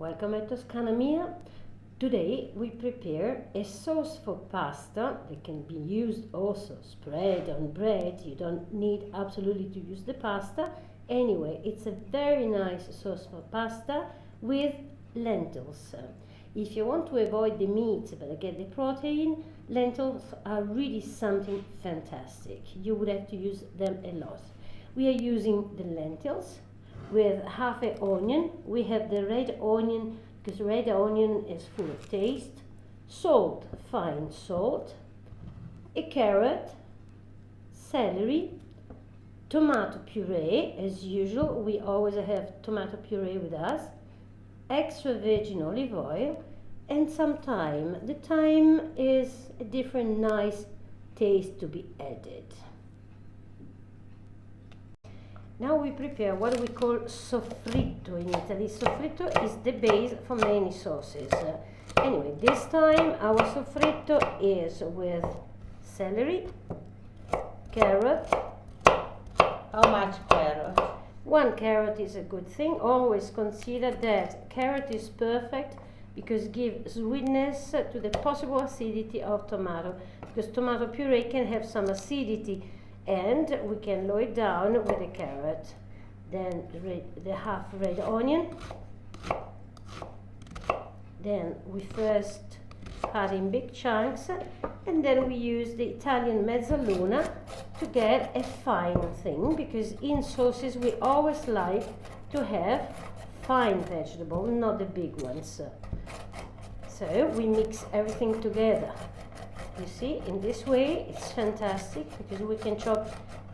Welcome at Toscana Mia. Today we prepare a sauce for pasta that can be used also spread on bread. You don't need absolutely to use the pasta. Anyway, it's a very nice sauce for pasta with lentils. If you want to avoid the meat but get the protein, lentils are really something fantastic. You would have to use them a lot. We are using the lentils with half an onion. We have the red onion because red onion is full of taste. Salt, fine salt. A carrot, celery, tomato puree. As usual, we always have tomato puree with us. Extra virgin olive oil and some thyme. The thyme is a different nice taste to be added. Now we prepare what we call soffritto in Italy. Soffritto is the base for many sauces. Anyway, this time our soffritto is with celery, carrot. How much carrot? 1 carrot is a good thing. Always consider that carrot is perfect because it gives sweetness to the possible acidity of tomato, because tomato puree can have some acidity, and we can lower it down with the carrot. Then the half red onion. Then we first cut in big chunks, and then we use the Italian mezzaluna to get a fine thing, because in sauces we always like to have fine vegetable, not the big ones. So we mix everything together. You see, in this way it's fantastic because we can chop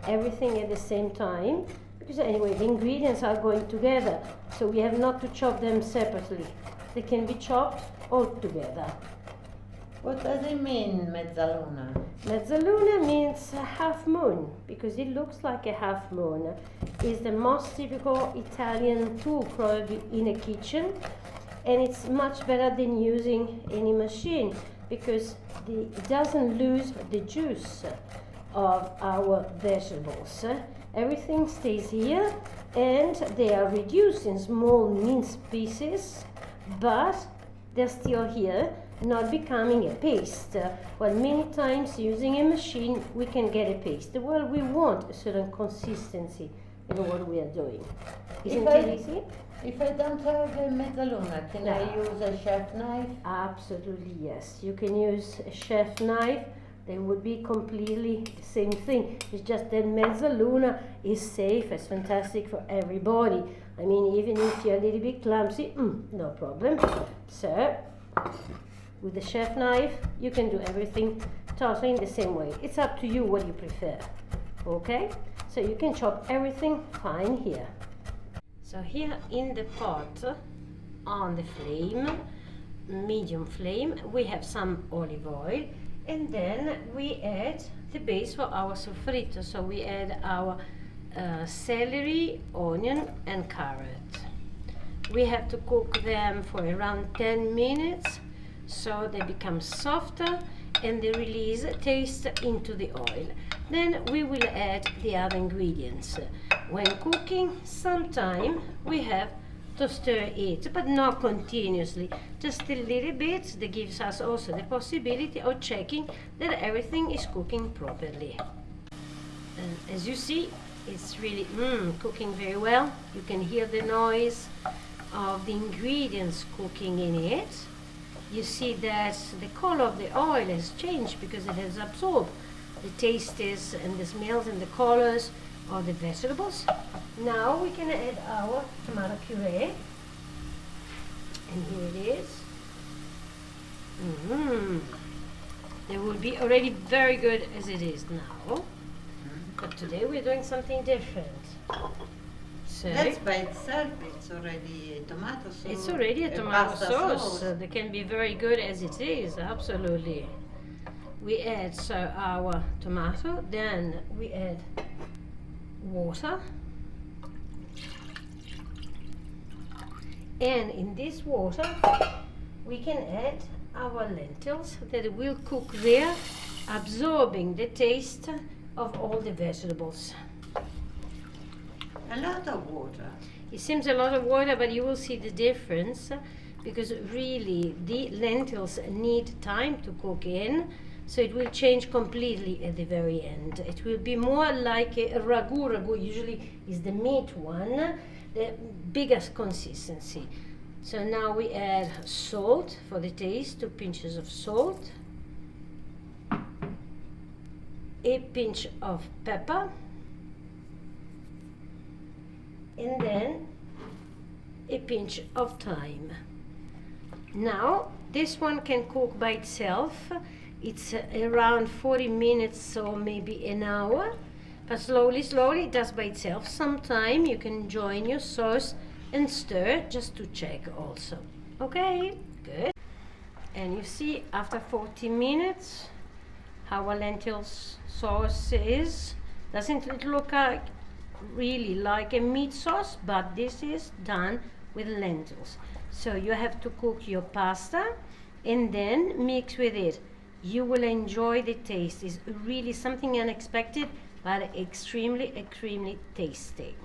everything at the same time, because anyway the ingredients are going together, so we have not to chop them separately. They can be chopped all together. What does it mean, mezzaluna? Mezzaluna means half moon, because it looks like a half moon. It's the most typical Italian tool probably in a kitchen, and it's much better than using any machine because it doesn't lose the juice of our vegetables. Everything stays here, and they are reduced in small minced pieces, but they're still here, not becoming a paste. Well, many times using a machine we can get a paste. Well, we want a certain consistency in what we are doing. Isn't it easy? If I don't have a mezzaluna, can I use a chef knife? Absolutely yes. You can use a chef knife. They would be completely the same thing. It's just that mezzaluna is safe, it's fantastic for everybody. I mean, even if you're a little bit clumsy, no problem. So, with the chef knife, you can do everything totally in the same way. It's up to you what you prefer. Okay? So you can chop everything fine here. So here in the pot, on the flame, medium flame, we have some olive oil, and then we add the base for our soffritto. So we add our celery, onion and carrot. We have to cook them for around 10 minutes so they become softer and they release taste into the oil. Then we will add the other ingredients. When cooking, sometime we have to stir it, but not continuously, just a little bit. That gives us also the possibility of checking that everything is cooking properly. And as you see, it's really cooking very well. You can hear the noise of the ingredients cooking in it. You see that the color of the oil has changed because it has absorbed the tastes and the smells and the colors of the vegetables. Now we can add our tomato puree, and here it is. It will be already very good as it is now, but today we're doing something different. So that's by itself, it's already a tomato sauce. It's already a tomato sauce. That can be very good as it is, absolutely. We add our tomato, then we add water, and in this water we can add our lentils that will cook there, absorbing the taste of all the vegetables. A lot of water. It seems a lot of water, but you will see the difference because really the lentils need time to cook in, so it will change completely at the very end. It will be more like a ragù. Ragù usually is the meat one, the biggest consistency. So now we add salt for the taste, 2 pinches of salt, a pinch of pepper, and then a pinch of thyme. Now this one can cook by itself. It's around 40 minutes or maybe an hour, but slowly it does by itself. Sometime you can join your sauce and stir just to check also. Okay, good. And you see after 40 minutes how our lentils sauce is. Doesn't it look really like a meat sauce, but this is done with lentils. So you have to cook your pasta and then mix with it. You will enjoy the taste. It's really something unexpected but extremely tasty.